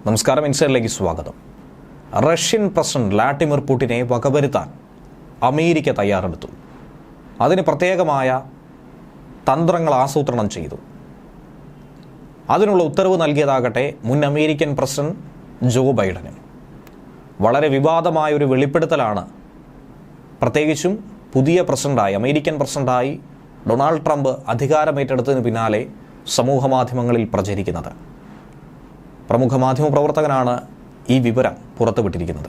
നമസ്കാരം, ഇൻസൈഡിലേക്ക് സ്വാഗതം. റഷ്യൻ പ്രസിഡന്റ് വ്ളാഡിമിർ പുടിനെ വകവരുത്താൻ അമേരിക്ക തയ്യാറെടുത്തു. അതിന് പ്രത്യേകമായ തന്ത്രങ്ങൾ ആസൂത്രണം ചെയ്തു. അതിനുള്ള ഉത്തരവ് നൽകിയതാകട്ടെ മുൻ അമേരിക്കൻ പ്രസിഡന്റ് ജോ ബൈഡന്. വളരെ വിവാദമായൊരു വെളിപ്പെടുത്തലാണ് പ്രത്യേകിച്ചും പുതിയ പ്രസിഡന്റായി അമേരിക്കൻ പ്രസിഡന്റായി ഡൊണാൾഡ് ട്രംപ് അധികാരമേറ്റെടുത്തതിന് പിന്നാലെ സമൂഹമാധ്യമങ്ങളിൽ പ്രചരിക്കുന്നത്. പ്രമുഖ മാധ്യമപ്രവർത്തകനാണ് ഈ വിവരം പുറത്തുവിട്ടിരിക്കുന്നത്.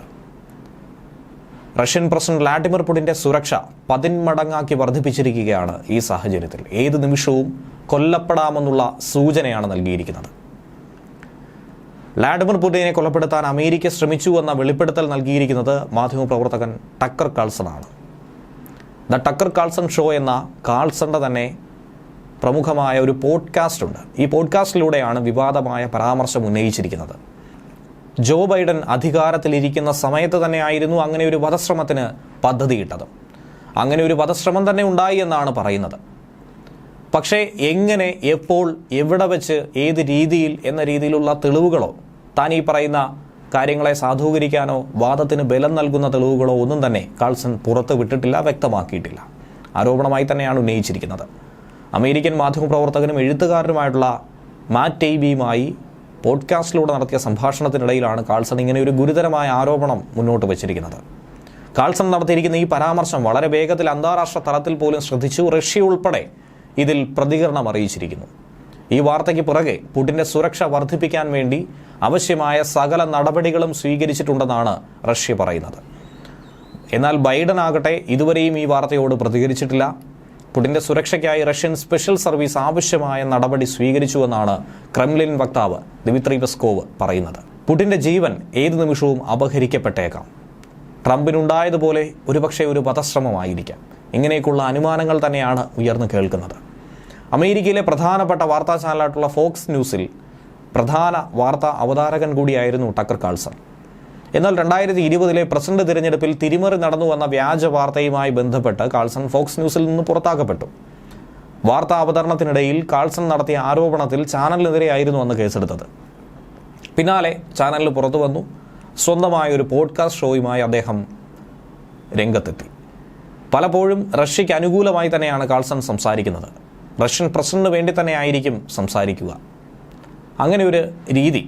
റഷ്യൻ പ്രസിഡന്റ് വ്ളാഡിമിർ പുടിൻ്റെ സുരക്ഷ 10 മടങ്ങാക്കി വർദ്ധിപ്പിച്ചിരിക്കുകയാണ്. ഈ സാഹചര്യത്തിൽ ഏത് നിമിഷവും കൊല്ലപ്പെടാമെന്നുള്ള സൂചനയാണ് നൽകിയിരിക്കുന്നത്. വ്ളാഡിമിർ പുടിനെ കൊലപ്പെടുത്താൻ അമേരിക്ക ശ്രമിച്ചു എന്ന വെളിപ്പെടുത്തൽ നൽകിയിരിക്കുന്നത് മാധ്യമപ്രവർത്തകൻ ടക്കർ കാൾസണാണ്. ദ ടക്കർ കാൾസൺ ഷോ എന്ന കാൾസന്റെ തന്നെ പ്രമുഖമായ ഒരു പോഡ്കാസ്റ്റ് ഉണ്ട്. ഈ പോഡ്കാസ്റ്റിലൂടെയാണ് വിവാദമായ പരാമർശം ഉന്നയിച്ചിരിക്കുന്നത്. ജോ ബൈഡൻ അധികാരത്തിലിരിക്കുന്ന സമയത്ത് തന്നെയായിരുന്നു അങ്ങനെ ഒരു വധശ്രമത്തിന് പദ്ധതിയിട്ടത്. അങ്ങനെ ഒരു വധശ്രമം തന്നെ ഉണ്ടായി എന്നാണ് പറയുന്നത്. പക്ഷേ എങ്ങനെ, എപ്പോൾ, എവിടെ വെച്ച്, ഏത് രീതിയിൽ എന്ന രീതിയിലുള്ള തെളിവുകളോ താൻ ഈ പറയുന്ന കാര്യങ്ങളെ സാധൂകരിക്കാനോ വാദത്തിന് ബലം നൽകുന്ന തെളിവുകളോ ഒന്നും തന്നെ കാൾസൺ പുറത്ത് വിട്ടിട്ടില്ല, വ്യക്തമാക്കിയിട്ടില്ല. ആരോപണമായി തന്നെയാണ് ഉന്നയിച്ചിരിക്കുന്നത്. അമേരിക്കൻ മാധ്യമപ്രവർത്തകനും എഴുത്തുകാരനുമായിട്ടുള്ള മാറ്റ് ടൈബിയുമായി പോഡ്കാസ്റ്റിലൂടെ നടത്തിയ സംഭാഷണത്തിനിടയിലാണ് കാൾസൺ ഇങ്ങനെ ഒരു ഗുരുതരമായ ആരോപണം മുന്നോട്ട് വച്ചിരിക്കുന്നത്. കാൾസൺ നടത്തിയിരിക്കുന്ന ഈ പരാമർശം വളരെ വേഗത്തിൽ അന്താരാഷ്ട്ര തലത്തിൽ പോലും ശ്രദ്ധിച്ചു. റഷ്യ ഉൾപ്പെടെ ഇതിൽ പ്രതികരണം അറിയിച്ചിരിക്കുന്നു. ഈ വാർത്തയ്ക്ക് പുറകെ പുടിൻ്റെ സുരക്ഷ വർദ്ധിപ്പിക്കാൻ വേണ്ടി ആവശ്യമായ സകല നടപടികളും സ്വീകരിച്ചിട്ടുണ്ടെന്നാണ് റഷ്യ പറയുന്നത്. എന്നാൽ ബൈഡൻ ആകട്ടെ ഇതുവരെയും ഈ വാർത്തയോട് പ്രതികരിച്ചിട്ടില്ല. പുടിൻ്റെ സുരക്ഷയ്ക്കായി റഷ്യൻ സ്പെഷ്യൽ സർവീസ് ആവശ്യമായ നടപടി സ്വീകരിച്ചുവെന്നാണ് ക്രെംലിൻ വക്താവ് ദിമിത്രി പെസ്കോവ് പറയുന്നത്. പുടിൻ്റെ ജീവൻ ഏത് നിമിഷവും അപഹരിക്കപ്പെട്ടേക്കാം. ട്രംപിനുണ്ടായതുപോലെ ഒരുപക്ഷെ ഒരു വധശ്രമമായിരിക്കാം. ഇങ്ങനെയൊക്കെയുള്ള അനുമാനങ്ങൾ തന്നെയാണ് ഉയർന്നു കേൾക്കുന്നത്. അമേരിക്കയിലെ പ്രധാനപ്പെട്ട വാർത്താ ചാനലായിട്ടുള്ള ഫോക്സ് ന്യൂസിൽ പ്രധാന വാർത്താ അവതാരകൻ കൂടിയായിരുന്നു ടക്കർ കാൾസൺ. എന്നാൽ 2020 പ്രസിഡന്റ് തിരഞ്ഞെടുപ്പിൽ തിരിമറി നടന്നുവെന്ന വ്യാജ വാർത്തയുമായി ബന്ധപ്പെട്ട് കാൾസൺ ഫോക്സ് ന്യൂസിൽ നിന്ന് പുറത്താക്കപ്പെട്ടു. വാർത്താ അവതരണത്തിനിടയിൽ കാൾസൺ നടത്തിയ ആരോപണത്തിൽ ചാനലിനെതിരെയായിരുന്നു അന്ന് കേസെടുത്തത്. പിന്നാലെ ചാനലിൽ പുറത്തു വന്നു. സ്വന്തമായൊരു പോഡ്കാസ്റ്റ് ഷോയുമായി അദ്ദേഹം രംഗത്തെത്തി. പലപ്പോഴും റഷ്യയ്ക്ക് അനുകൂലമായി തന്നെയാണ് കാൾസൺ സംസാരിക്കുന്നത്. റഷ്യൻ പ്രസിഡന്റിന് വേണ്ടി തന്നെ ആയിരിക്കും സംസാരിക്കുക. അങ്ങനെ ഒരു രീതി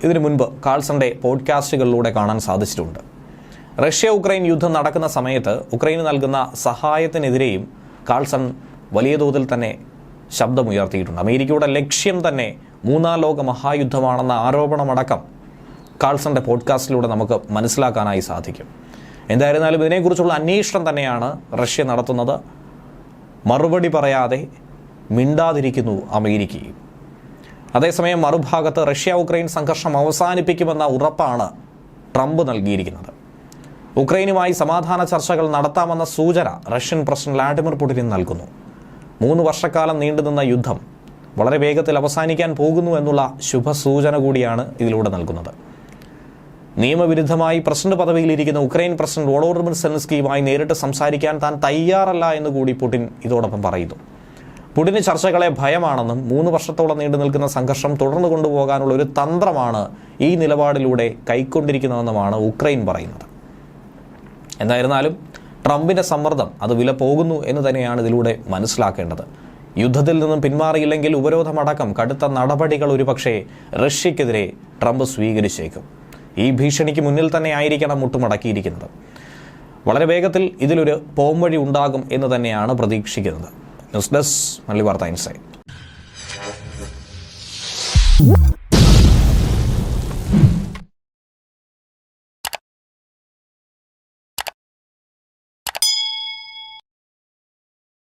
ഇതിനു മുൻപ് കാൾസന്റെ പോഡ്കാസ്റ്റുകളിലൂടെ കാണാൻ സാധിച്ചിട്ടുണ്ട്. റഷ്യ ഉക്രൈൻ യുദ്ധം നടക്കുന്ന സമയത്ത് ഉക്രൈന് നൽകുന്ന സഹായത്തിനെതിരെയും കാൾസൺ വലിയ തോതിൽ തന്നെ ശബ്ദമുയർത്തിയിട്ടുണ്ട്. അമേരിക്കയുടെ ലക്ഷ്യം തന്നെ 3ാം ലോക മഹായുദ്ധമാണെന്ന ആരോപണമടക്കം കാൾസന്റെ പോഡ്കാസ്റ്റിലൂടെ നമുക്ക് മനസ്സിലാക്കാനായി സാധിക്കും. എന്തായിരുന്നാലും ഇതിനെക്കുറിച്ചുള്ള അന്വേഷണം തന്നെയാണ് റഷ്യ നടത്തുന്നത്. മറുപടി പറയാതെ മിണ്ടാതിരിക്കുന്നു അമേരിക്കയും. അതേസമയം മറുഭാഗത്ത് റഷ്യ ഉക്രൈൻ സംഘർഷം അവസാനിപ്പിക്കുമെന്ന ഉറപ്പാണ് ട്രംപ് നൽകിയിരിക്കുന്നത്. ഉക്രൈനുമായി സമാധാന ചർച്ചകൾ നടത്താമെന്ന സൂചന റഷ്യൻ പ്രസിഡന്റ് വ്ളാഡിമിർ പുടിന് നൽകുന്നു. 3 വർഷക്കാലം നീണ്ടുനിന്ന യുദ്ധം വളരെ വേഗത്തിൽ അവസാനിക്കാൻ പോകുന്നു എന്നുള്ള ശുഭസൂചന കൂടിയാണ് ഇതിലൂടെ നൽകുന്നത്. നിയമവിരുദ്ധമായി പ്രസിഡന്റ് പദവിയിലിരിക്കുന്ന ഉക്രൈൻ പ്രസിഡന്റ് വോളോഡിമിർ സെലൻസ്കിയുമായി നേരിട്ട് സംസാരിക്കാൻ താൻ തയ്യാറല്ല എന്ന് കൂടി പുടിൻ ഇതോടൊപ്പം പറയുന്നു. പുടിന് ചർച്ചകളെ ഭയമാണെന്നും 3 വർഷത്തോളം നീണ്ടു നിൽക്കുന്ന സംഘർഷം തുടർന്നു കൊണ്ടുപോകാനുള്ള ഒരു തന്ത്രമാണ് ഈ നിലപാടിലൂടെ കൈക്കൊണ്ടിരിക്കുന്നതെന്നുമാണ് ഉക്രൈൻ പറയുന്നത്. എന്തായിരുന്നാലും ട്രംപിൻ്റെ സമ്മർദ്ദം അത് വില പോകുന്നു എന്ന് തന്നെയാണ് ഇതിലൂടെ മനസ്സിലാക്കേണ്ടത്. യുദ്ധത്തിൽ നിന്നും പിന്മാറിയില്ലെങ്കിൽ ഉപരോധമടക്കം കടുത്ത നടപടികൾ ഒരുപക്ഷെ റഷ്യക്കെതിരെ ട്രംപ് സ്വീകരിച്ചേക്കും. ഈ ഭീഷണിക്ക് മുന്നിൽ തന്നെ ആയിരിക്കണം മുട്ടുമടക്കിയിരിക്കുന്നത്. വളരെ വേഗത്തിൽ ഇതിലൊരു പോംവഴി ഉണ്ടാകും എന്ന് തന്നെയാണ് പ്രതീക്ഷിക്കുന്നത്. ന്യൂസ് ഡെസ്ക് മലയാളി വാർത്ത ഇൻസൈഡ്.